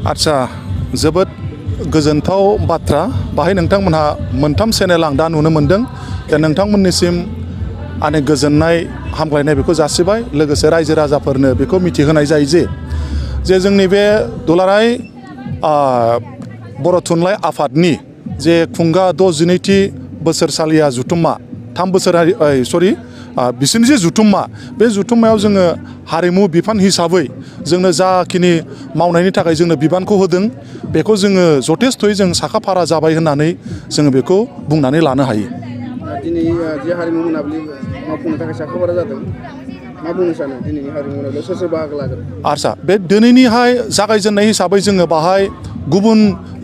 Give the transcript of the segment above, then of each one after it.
आच्छा जोबोद गोजोनथाव बाथ्रा बाहाय नोंथांमोनहा मोनथाम चेनेल आं दा नुनो मोनदों दा नोंथांमोननिसिम आंनि गोजोननाय हामलायनाय बेखौ जासिबाय लोगोसे रायजो राजाफोरनो बेखौ मिथिहोनाय जायो जे जोंनि बे दुलाराय बर' थुनलाइ आफादनि जे खुंगा 62थि बोसोरसालिया जुथुम्मा 3 बोसोरारि बिसोरनि जे जुथुम्मा बे जुथुम्मायाव जोङो हारिमु बिफान हिसाबै जोंनो जाखिनि मावनायनि थाखाय जोंनो बिबानखौ होदों बेखौ जोङो जथेस्थ'यै जों साखाफारा जाबाय होननानै जोङो बेखौ बुंनानै लानो हायो। दिनै जे हारिमु मोनाबिलि मावफुंनो थाखाय साखाफारा जादों मा बुंनो सानो दिनैनि हारिमु मोनाबिलियाव सोर सोर बाहागो लागोन? आच्छा बे दिनैनिहाय जागायजेननाय हिसाबै जोङो बाहाय गुबुन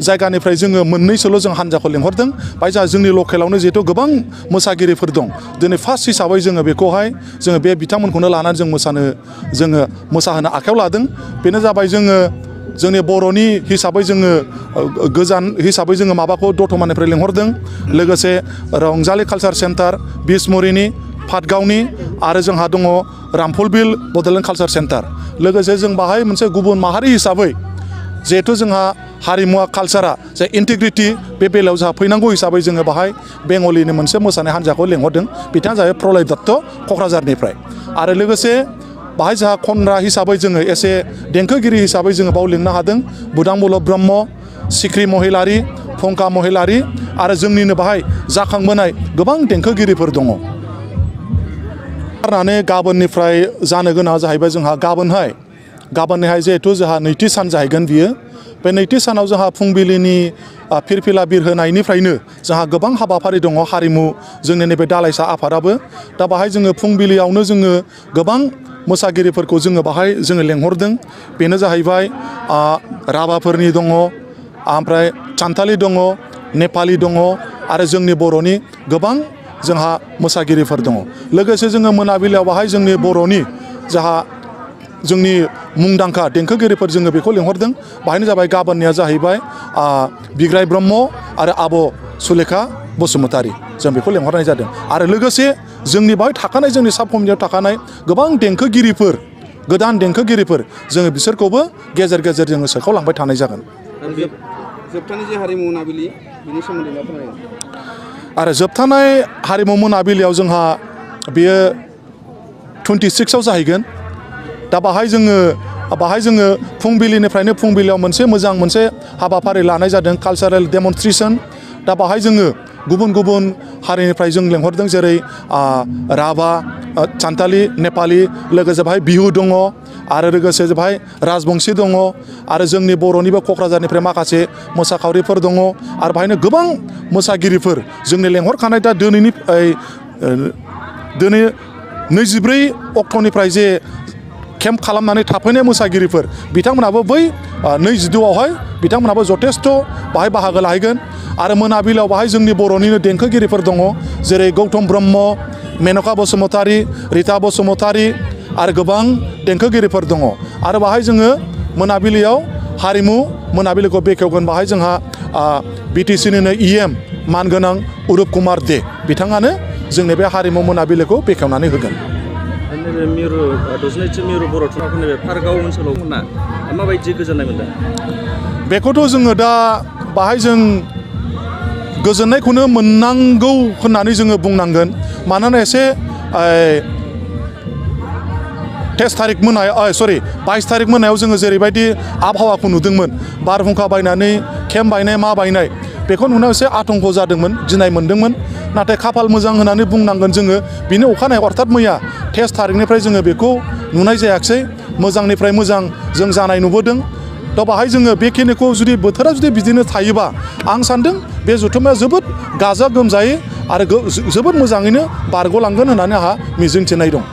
जायगानिफ्राय जोङो मोननैसोल' जों हान्जाखौ लेंहरदों बाय जोंनि लकेलावनो जिहेथु गोबां मोसागिरिफोर दं दिनै फार्स्ट हिसाबै जोङो बेखौहाय जोङो बे बिथांमोनखौनो लानानै जोङो मोसाहोनो आखायाव लादों बेनो जाबाय जोंनि बर'नि हिसाबै जोङो गोजान हिसाबै जोङो माबाखौ दतमानिफ्राय लेंहरदों लोगोसे रंजालि कालचार सेन्टार बिसमुरिनि पाटगावनि आरो जोंहा दङ रामफलबिल बड'लेण्ड कालचार सेन्टार लोगोसे जों बाहाय मोनसे गुबुन माहारि हिसाबै जिहेथु जोंहा हारिमुवा कालचारा जे इन्टिग्रिटि बे बेलायाव जोंहा फैनांगौ हिसाबै जोङो बाहाय बेंगलिनि मोनसे मोसानाय हान्जाखौ लेंहरदों बिथाङा जाबाय प्रलय दत्त क'क्राझारनिफ्राय आरो लोगोसे बाहाय जोंहा खनग्रा हिसाबै जोङो एसे देंखोगिरि हिसाबै जोङो बाव लिंनो हादों बुदांबुल ब्रह्म सिख्रि महिलारि फंका महिलारि आरो जोंनिनो बाहाय जाखांबोनाय गोबां देंखोगिरिफोर दङ। गाबोननिफ्राय जानो गोनां जाहैबाय जोंहा गाबोनहाय जिहेथु जोंहा नैथि सान जाहैगोन बियो बे नैथि सानाव जोंहा फुंबिलिनि फिरफिला बिरहोनायनिफ्रायनो जोंहा गोबां हाबाफारि दङ हारिमु जोंनि नैबे दालाइसा आफादाबो दा बाहाय जोङो फुंबिलियावनो जोङो गोबां मोसागिरिफोरखौ जोङो बाहाय जोङो लेंहरदों बेनो जाहैबाय राभाफोरनि दङ ओमफ्राय सान्थालि दङ नेपालि दङ आरो जोंनि बर'नि गोबां जोंहा मोसागिरिफोर दङ लोगोसे जोङो मोनाबिलियाव बाहाय जोंनि बर'नि जोंनि मुंदांखा देंखोगिरिफोर जोङो बेखौ लेंहरदों बाहायनो जाबाय गाबोननिया जाहैबाय बिग्राय ब्रह्म आरो आब' सुलेखा बसुमतारी जों बेखौ लेंहरनाय जादों आरो लोगोसे जोंनि बाहाय थाखानाय जोंनि साब कमिटियाव थाखानाय गोबां देंखोगिरिफोर गोदान देंखोगिरिफोर जोङो बिसोरखौबो गेजेर गेजेर जोङो सोखावलांबाय थानाय जागोन। जोबथानाय जे हारिमु मोनाबिलि बिनि सोमोन्दै मा फोरमायगोन? आरो जोबथानाय हारिमु मोनाबिलियाव जोंहा बेयो 26आव जाहैगोन दा बाहाय जोङो फुंबिलिनिफ्रायनो फुंबिलियाव मोनसे हाबाफारि लानाय जादों कालचारेल डेमनस्ट्रेशन दा बाहाय जोङो गुबुन गुबुन हारिनिफ्राय जों लेंहरदों जेरै राभा सान्थालि नेपालि लोगोसे बाहाय बिहु दङ आरो लोगोसे बाहाय राजबंशी दङ आरो जोंनि बर'निबो क'क्राझारनिफ्राय माखासे मोसाखावरिफोर दङ आरो बाहायनो गोबां मोसागिरिफोर जोंनि लेंहरखानाय दा दिनै 24 अक्ट'निफ्राय जे केम्प खालामनानै थाफैनाय मोसागिरिफोर बिथांमोनाबो बै 22आवहाय बिथांमोनाबो जथेस्थ' बाहाय बाहागो लाहैगोन आरो मोनाबिलियाव बाहाय जोंनि बर'निनो देंखोगिरिफोर दङ जेरै गौतम ब्रह्म मेनका बसुमतारी रिता बसुमतारी आरो गोबां देंखोगिरिफोर दङ आरो बाहाय जोङो मोनाबिलियाव हारिमु मोनाबिलिखौ बेखेवगोन बाहाय जोंहा बिटिसिनिनो EM मानगोनां उरुप कुमार दे बिथाङानो जोंनि बे हारिमु मोनाबिलिखौ बेखेवनानै होगोन। मिरु 62थि मिरु बर' थुनलाइफोरनि बे पार्कआव ओनसोलाव माबायदि गोजोननाय मोनदों? बेखौथ' जोङो दा बाहाय जों गोजोननायखौनो मोननांगौ होननानै जोङो बुंनांगोन मानोना एसे 22 तारिख मोनायाव जोङो जेरैबायदि आबहावाखौ नुदोंमोन बारहुंखा बायनानै केम्प बायनाय मा बायनाय बेखौ नुनायाव एसे आतंक जादोंमोन गिनाय मोनदोंमोन नाथाय खाफाल मोजां होननानै बुंनांगोन जोङो बिनि अखानायै अर्थात मैया 23 तारिखनिफ्राय जोङो बेखौ नुनाय जायाखिसै मोजांनिफ्राय मोजां जों जानाय नुबोदों दा बाहाय जोङो बेखिनिखौ जुदि बोथोरा जुदि बिदिनो थायोबा आं सान्दों बे जथुम्माया जोबोद गाजा गोमजायै आरो जोबोद मोजाङैनो बारग'लांगोन होननानै आंहा मिजिंथिनाय दं।